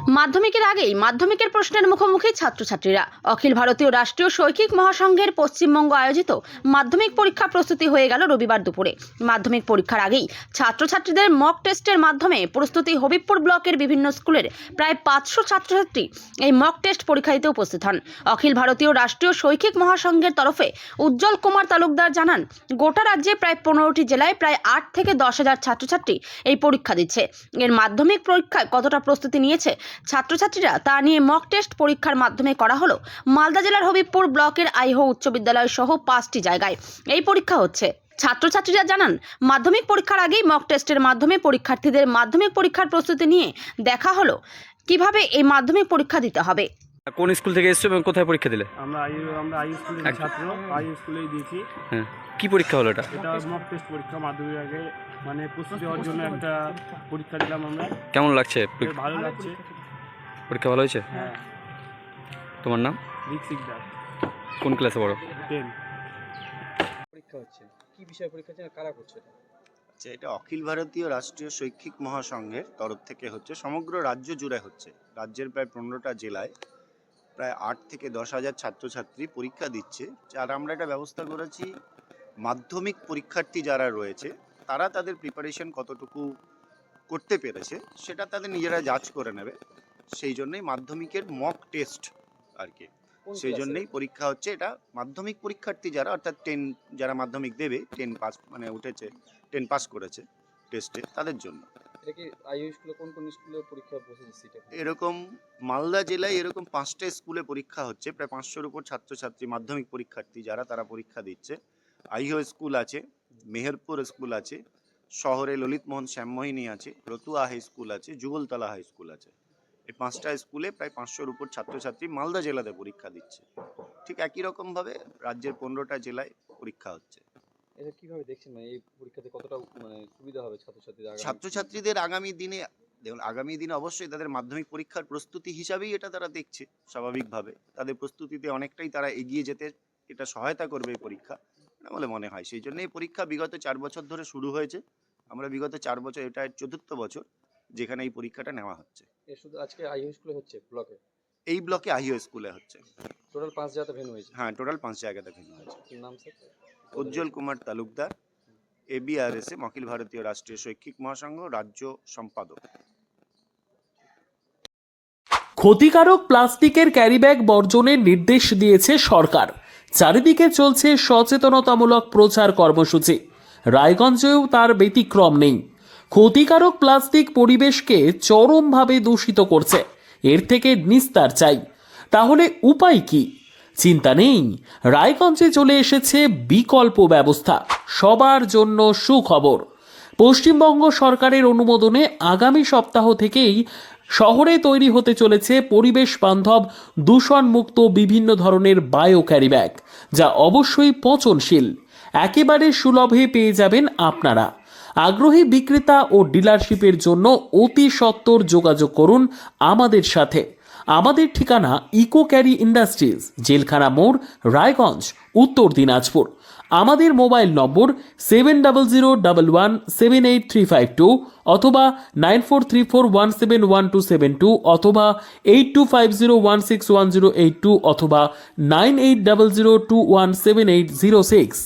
মাধ্যমিকের আগেই মাধ্যমিকের প্রশ্নের মুখোমুখি ছাত্রছাত্রীরা। অখিল ভারতীয় রাষ্ট্রীয় শৈক্ষিক মহাসংঘের পশ্চিমবঙ্গ আয়োজিত মাধ্যমিক পরীক্ষা প্রস্তুতি হয়ে গেল রবিবার দুপুরে। মাধ্যমিক পরীক্ষার আগেই ছাত্রছাত্রীদের মক টেস্টের মাধ্যমে প্রস্তুতি। হবিবপুর ব্লকের বিভিন্ন স্কুলের প্রায় 500 ছাত্রছাত্রী এই মক টেস্ট পরীক্ষা দিতে উপস্থিত হন। অখিল ভারতীয় রাষ্ট্রীয় শৈক্ষিক মহাসংঘের তরফে উজ্জ্বল কুমার তালুকদার জানান, গোটা রাজ্যে প্রায় 15টি জেলায় প্রায় 8 থেকে 10,000 ছাত্রছাত্রী এই পরীক্ষা দিচ্ছে। এর মাধ্যমিক পরীক্ষায় কতটা প্রস্তুতি নিয়েছে ছাত্রছাত্রীরা তা নিয়ে মক টেস্ট পরীক্ষার মাধ্যমে করা হলো। মালদা জেলার হবিবপুর ব্লকের আইহো উচ্চ বিদ্যালয় সহ 5টি জায়গায় এই পরীক্ষা হচ্ছে। ছাত্রছাত্রীরা জানান, মাধ্যমিক পরীক্ষার আগেই মক টেস্টের মাধ্যমে পরীক্ষার্থীদের মাধ্যমিক পরীক্ষার প্রস্তুতি নিয়ে দেখা হলো কিভাবে এই মাধ্যমিক পরীক্ষা দিতে হবে। কোন স্কুল থেকে এসেছো এবং কোথায় পরীক্ষা দিলে? আমরা আই স্কুলের ছাত্র, আই স্কুলেই দিয়েছি। হ্যাঁ, কি পরীক্ষা হলো এটা? এটা মক টেস্ট পরীক্ষা, মাধ্যমিক আগে মানে প্রস্তুতি হওয়ার জন্য একটা পরীক্ষা দিলাম আমরা। কেমন লাগছে? ভালো লাগছে। পরীক্ষা ভালো হয়েছে? হ্যাঁ। তোমার নাম? ঋত্বিক দাস। কোন ক্লাসে পড়ো? 10। পরীক্ষা হচ্ছে, কি বিষয় পরীক্ষা হচ্ছে, কারা করছে এটা? আচ্ছা, এটা অখিল ভারতীয় রাষ্ট্রীয় শৈক্ষিক মহাসংঘের তরফ থেকে হচ্ছে, সমগ্র রাজ্য জুড়ে হচ্ছে। রাজ্যের প্রায় 15টা জেলায় প্রায় 8 থেকে 10,000 ছাত্রছাত্রী পরীক্ষা দিচ্ছে। আর আমরা একটা ব্যবস্থা করেছি, মাধ্যমিক পরীক্ষার্থী যারা রয়েছে তারা তাদের প্রিপারেশন কতটুকু করতে পেরেছে সেটা তাদের নিজেরা যাচ করে নেবে। সেই জন্যই মাধ্যমিকের মক টেস্ট আর কি, সেই জন্যই পরীক্ষা হচ্ছে। এটা মাধ্যমিক পরীক্ষার্থী যারা, অর্থাৎ 10 যারা মাধ্যমিক দেবে, 10 পাস মানে উঠেছে, 10 পাস করেছে টেস্টে, তাদের জন্য। এটা কি আইও স্কুলে কোন স্কুলে পরীক্ষা বসেছে? এরকম মালদা জেলায় এরকম 5টা স্কুলে পরীক্ষা হচ্ছে। প্রায় 500-র উপর ছাত্রছাত্রী মাধ্যমিক পরীক্ষার্থী যারা, তারা পরীক্ষা দিচ্ছে। আইও স্কুল আছে, মেহেরপুর স্কুল আছে, শহরে ললিত মোহন শ্যামমোহিনী আছে, রতুয়া হাই স্কুল আছে, যুগলতলা হাই স্কুল আছে। এই 5টা স্কুলে প্রায় 500-র উপর ছাত্রছাত্রী মালদা জেলাতে পরীক্ষা দিচ্ছে। ঠিক একই রকমভাবে রাজ্যের 15টা জেলায় পরীক্ষা হচ্ছে। এটা কিভাবে দেখছেন, মানে এই পরীক্ষাতে কতটা সুবিধা হবে ছাত্রছাত্রীদের আগামী দিনে? দেখুন, আগামী দিনে অবশ্যই তাদের মাধ্যমিক পরীক্ষার প্রস্তুতি হিসাবেই এটা তারা দেখছে। স্বাভাবিকভাবে তাদের প্রস্তুতিতে অনেকটাই তারা এগিয়ে যেতে এটা সহায়তা করবে এই পরীক্ষা বলে মনে হয়। সেই জন্য এই পরীক্ষা বিগত 4 বছর ধরে শুরু হয়েছে। আমরা বিগত 4 বছর, এটা 4র্থ বছর যেখানে এই পরীক্ষাটা নেওয়া হচ্ছে। শুধু আজকে আইও স্কুলে হচ্ছে ব্লকে? এই ব্লকে আইও স্কুলে হচ্ছে। টোটাল 5 জায়গাতে ভেন্যু হয়েছে? হ্যাঁ, টোটাল 5 জায়গাতে ভেন্যু হয়েছে। নাম স্যার? উজ্জ্বল কুমার তালুকদার, ABRSM অখিল ভারতীয় রাষ্ট্রীয় শৈক্ষিক মহাসংঘ রাজ্য সম্পাদক। ক্ষতিকারক প্লাস্টিকের ক্যারিব্যাগ বর্জনের নির্দেশ দিয়েছে সরকার। চারিদিকে চলছে সচেতনতামূলক প্রচার কর্মসূচি। রায়গঞ্জেও তার ব্যতিক্রম নেই। ক্ষতিকারক প্লাস্টিক পরিবেশকে চরমভাবে দূষিত করছে। এর থেকে নিস্তার চাই। তাহলে উপায় কি? চিন্তা নেই, রায়গঞ্জে চলে এসেছে বিকল্প ব্যবস্থা। সবার জন্য সুখবর। পশ্চিমবঙ্গ সরকারের অনুমোদনে আগামী সপ্তাহ থেকেই শহরে তৈরি হতে চলেছে পরিবেশ বান্ধব দূষণমুক্ত বিভিন্ন ধরনের বায়ো ক্যারিব্যাগ, যা অবশ্যই পচনশীল। একেবারে সুলভে পেয়ে যাবেন আপনারা। আগ্রহী বিক্রেতা ও ডিলারশিপের জন্য অতি সত্বর যোগাযোগ করুন আমাদের সাথে। আমাদের ঠিকানা ইকো ক্যারি ইন্ডাস্ট্রিজ, জেলখানা মোড়, রায়গঞ্জ, উত্তর দিনাজপুর। আমাদের মোবাইল নম্বর 7001178352 অথবা 9434171272 অথবা 8250161082 অথবা 9800217806।